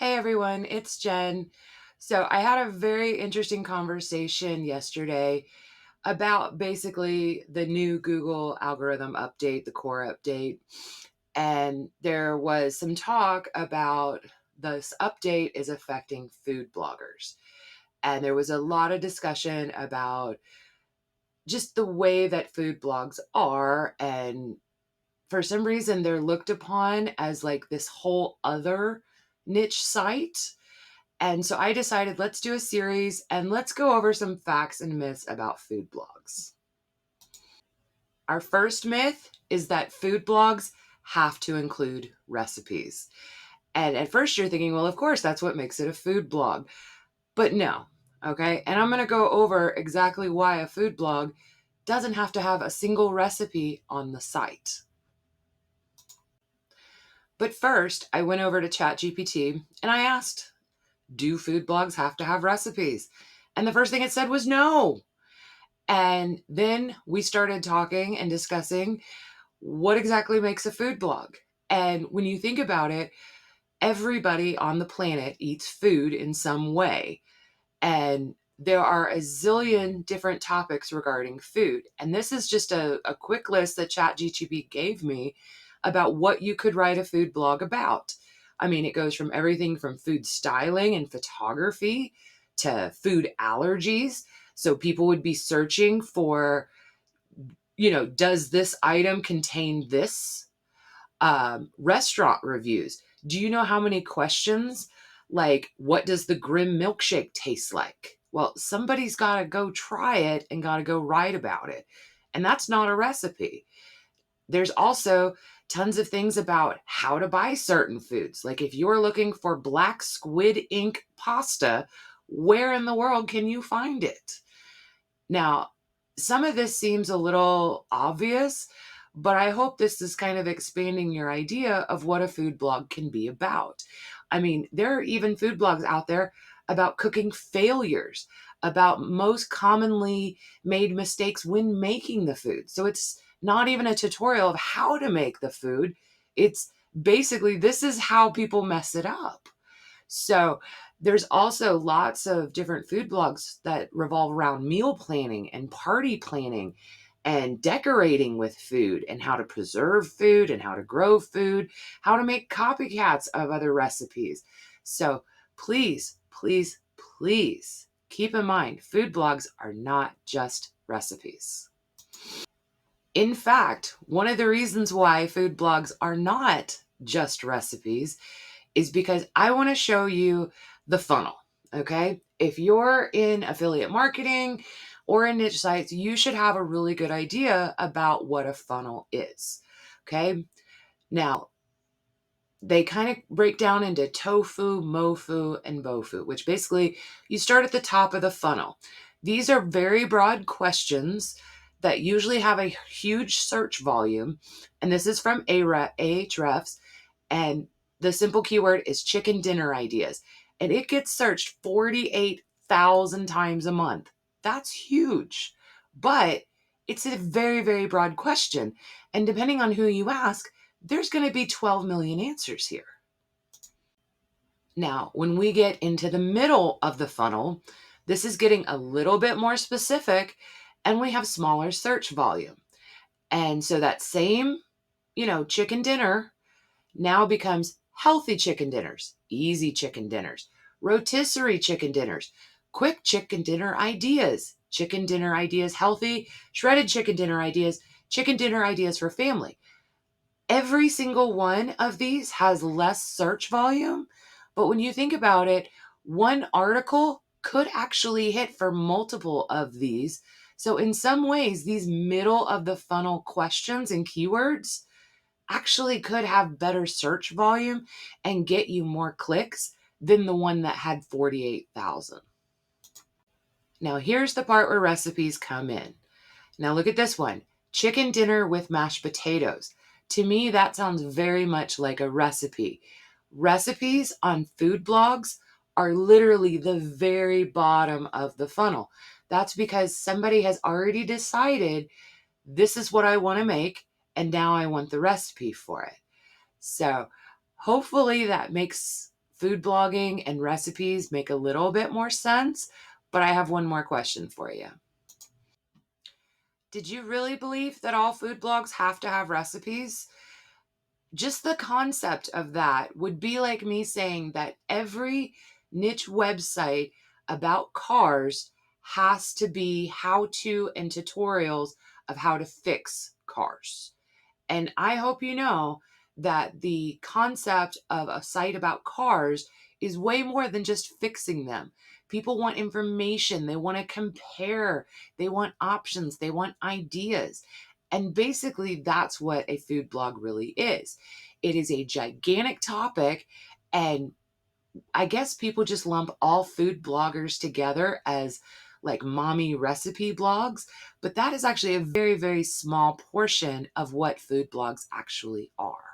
Hey everyone, it's Jen. So I had a very interesting conversation yesterday about basically the new Google algorithm update, the core update. And there was some talk about this update is affecting food bloggers. And there was a lot of discussion about just the way that food blogs are. And for some reason, they're looked upon as like this whole other niche site. And so I decided let's do a series and let's go over some facts and myths about food blogs. Our first myth is that food blogs have to include recipes. And at first you're thinking, well, of course, that's what makes it a food blog. But no, okay? And I'm going to go over exactly why a food blog doesn't have to have a single recipe on the site. But first, I went over to ChatGPT and I asked, do food blogs have to have recipes? And the first thing it said was no. And then we started talking and discussing what exactly makes a food blog. And when you think about it, everybody on the planet eats food in some way. And there are a zillion different topics regarding food. And this is just a quick list that ChatGPT gave me about what you could write a food blog about. I mean, it goes from everything from food styling and photography to food allergies. So people would be searching for, does this item contain this? Restaurant reviews. Do you know how many questions like, what does the Grim milkshake taste like? Well, somebody's got to go try it and got to go write about it. And that's not a recipe. There's also tons of things about how to buy certain foods. Like if you're looking for black squid ink pasta, where in the world can you find it? Now, some of this seems a little obvious, but I hope this is kind of expanding your idea of what a food blog can be about. I mean, there are even food blogs out there about cooking failures, about most commonly made mistakes when making the food. So it's not even a tutorial of how to make the food. It's basically this is how people mess it up. So there's also lots of different food blogs that revolve around meal planning and party planning and decorating with food and how to preserve food and how to grow food, how to make copycats of other recipes. So please, please, please keep in mind food blogs are not just recipes. In fact, one of the reasons why food blogs are not just recipes is because I want to show you the funnel. Okay. If you're in affiliate marketing or in niche sites, you should have a really good idea about what a funnel is. Okay. Now, they kind of break down into tofu, mofu, and bofu, which basically you start at the top of the funnel. These are very broad questions that usually have a huge search volume. And this is from Ahrefs. And the simple keyword is chicken dinner ideas. And it gets searched 48,000 times a month. That's huge. But it's a very, very broad question. And depending on who you ask, there's going to be 12 million answers here. Now, when we get into the middle of the funnel, this is getting a little bit more specific and we have smaller search volume. And so that same, chicken dinner now becomes healthy chicken dinners, easy chicken dinners, rotisserie chicken dinners, quick chicken dinner ideas, chicken dinner ideas healthy, shredded chicken dinner ideas for family. Every single one of these has less search volume, but when you think about it, one article could actually hit for multiple of these. So in some ways, these middle of the funnel questions and keywords actually could have better search volume and get you more clicks than the one that had 48,000. Now, here's the part where recipes come in. Now, look at this one, chicken dinner with mashed potatoes. To me, that sounds very much like a recipe. Recipes on food blogs are literally the very bottom of the funnel. That's because somebody has already decided this is what I want to make, and now I want the recipe for it. So hopefully that makes food blogging and recipes make a little bit more sense, but I have one more question for you. Did you really believe that all food blogs have to have recipes? Just the concept of that would be like me saying that every niche website about cars has to be how to and tutorials of how to fix cars. And I hope you know that the concept of a site about cars is way more than just fixing them. People want information, they want to compare, they want options, they want ideas. And basically, that's what a food blog really is. It is a gigantic topic, and I guess people just lump all food bloggers together as like mommy recipe blogs, but that is actually a very, very small portion of what food blogs actually are.